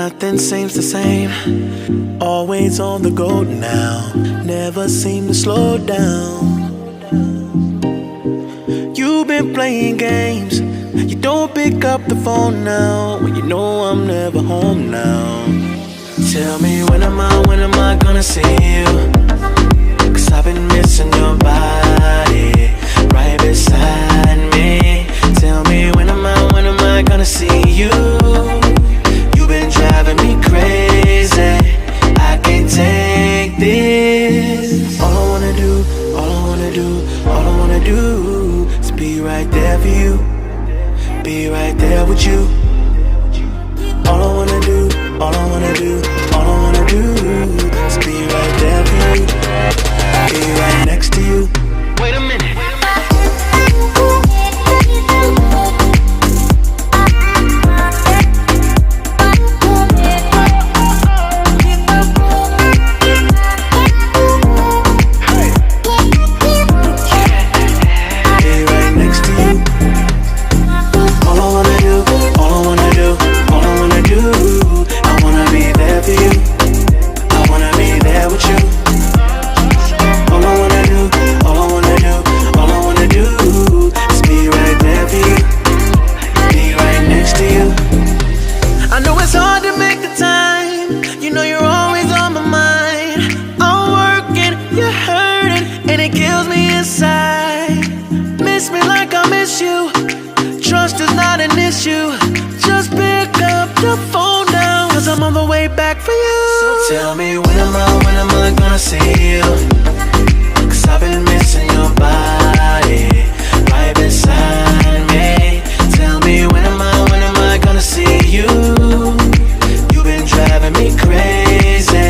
nothing seems the same. Always on the go now, never seem to slow down. You've been playing games, you don't pick up the phone now, when you know I'm never home now. Tell me when am I gonna see you? 'Cause I've been missing your body right beside me. Tell me when am I gonna see you? You've been driving me crazy, I can't take this. All I wanna do, all I wanna do, all I wanna do is be right there for you, be right there with you. All I wanna do, all I wanna do, all I wanna do is be right there for you, be right next to you. Wait a minute. Tell me when am I gonna see you? 'Cause I've been missing your body right beside me. Tell me when am I gonna see you? You've been driving me crazy,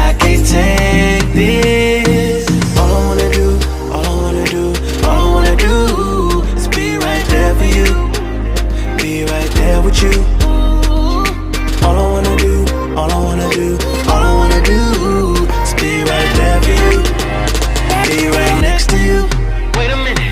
I can't take this. All I wanna do, all I wanna do, all I wanna do is be right there for you, be right there with you. All I wanna do, all I wanna do, all I wanna do is be right there for you, be right next to you. Wait a minute.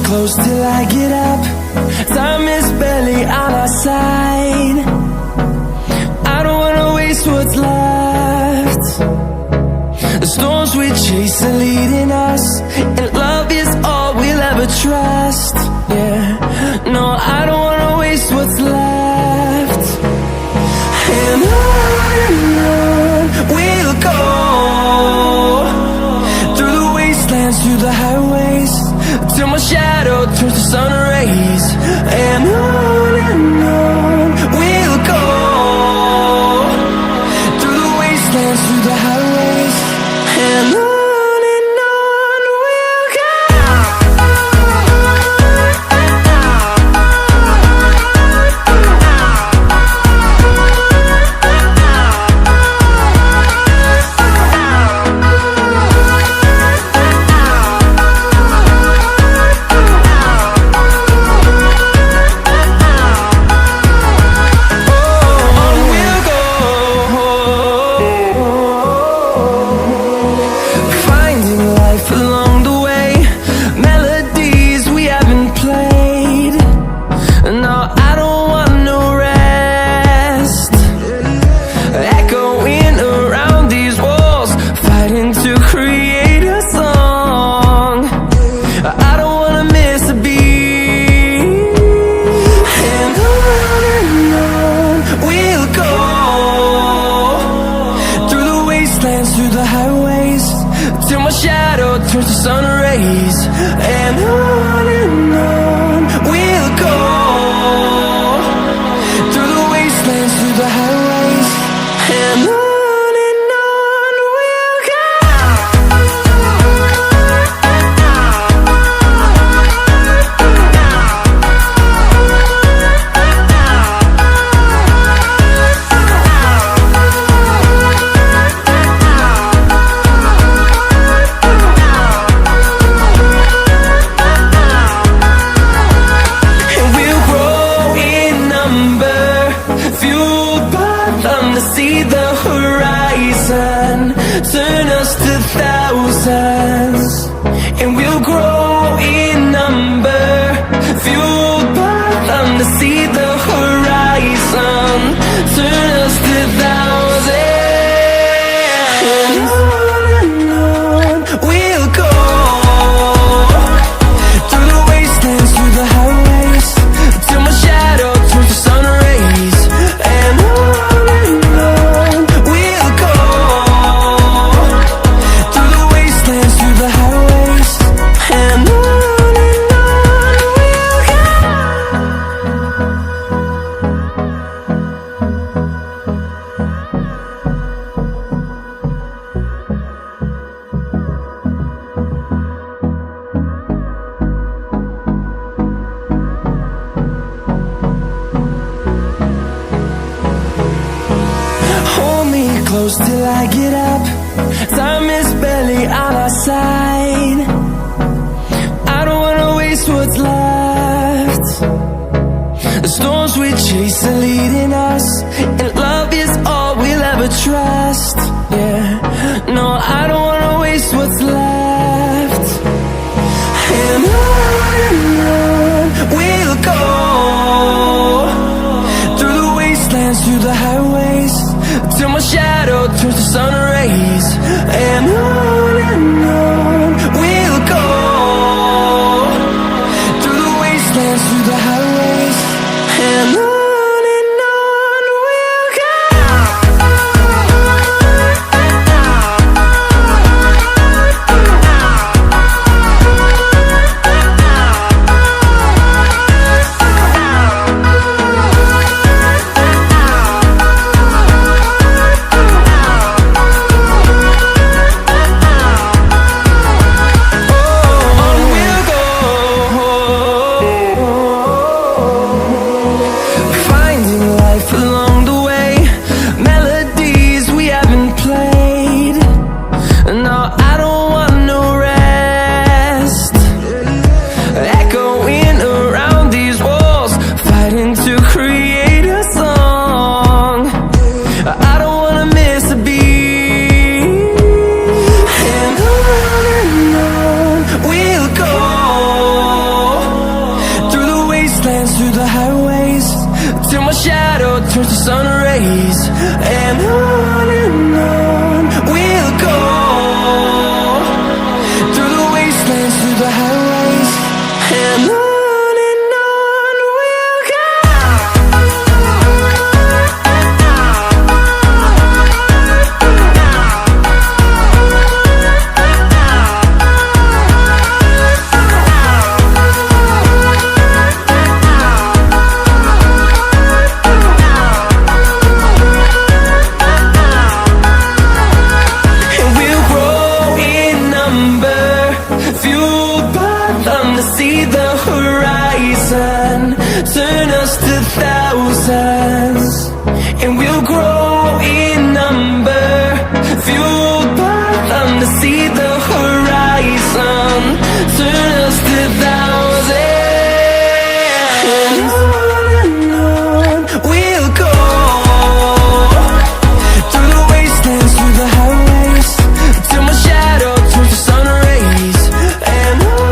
Close till I get up, time is barely on our side. I don't wanna waste what's left. The storms we chase are leading us, and love is all we'll ever trust. Yeah, no, I don't wanna waste what's left. And on we'll go, through the wastelands, through the highways, till my shadow turns to sun rays. And on we'll go, through the wastelands, through the highways. And on we'll go. through the highways, and on we'll go. See the horizon, turn us to thousands, and we'll grow in number, fueled by them. To see the horizon, turn us to thousands, and on we'll go, through the wastelands, through the highways, till my shadow turns to sun rays, and on close till I get up. Time is barely on our side. I don't wanna waste what's left. The storms we chase are leading us, and love is all we'll ever trust. Yeah, no, I don't wanna waste what's left. And on we'll go, through the wastelands, through the highways, till my shadow turns to sun rays, and on we'll go, through the wastelands, through the highways, and on we'll go. Through the highways, till my shadow turns to sun rays, and on we'll go, through the wastelands, through the highways, and on we'll go. See the horizon, turn us to thousands, and we'll grow in number, fueled by them. To see the horizon, turn us to thousands, and on we'll go, through the wastelands, through the highways, till my shadow turns to sun rays, and on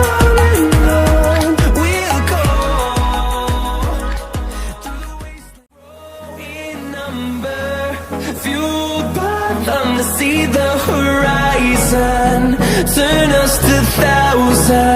fueled by them. To see the horizon, turn us to thousands.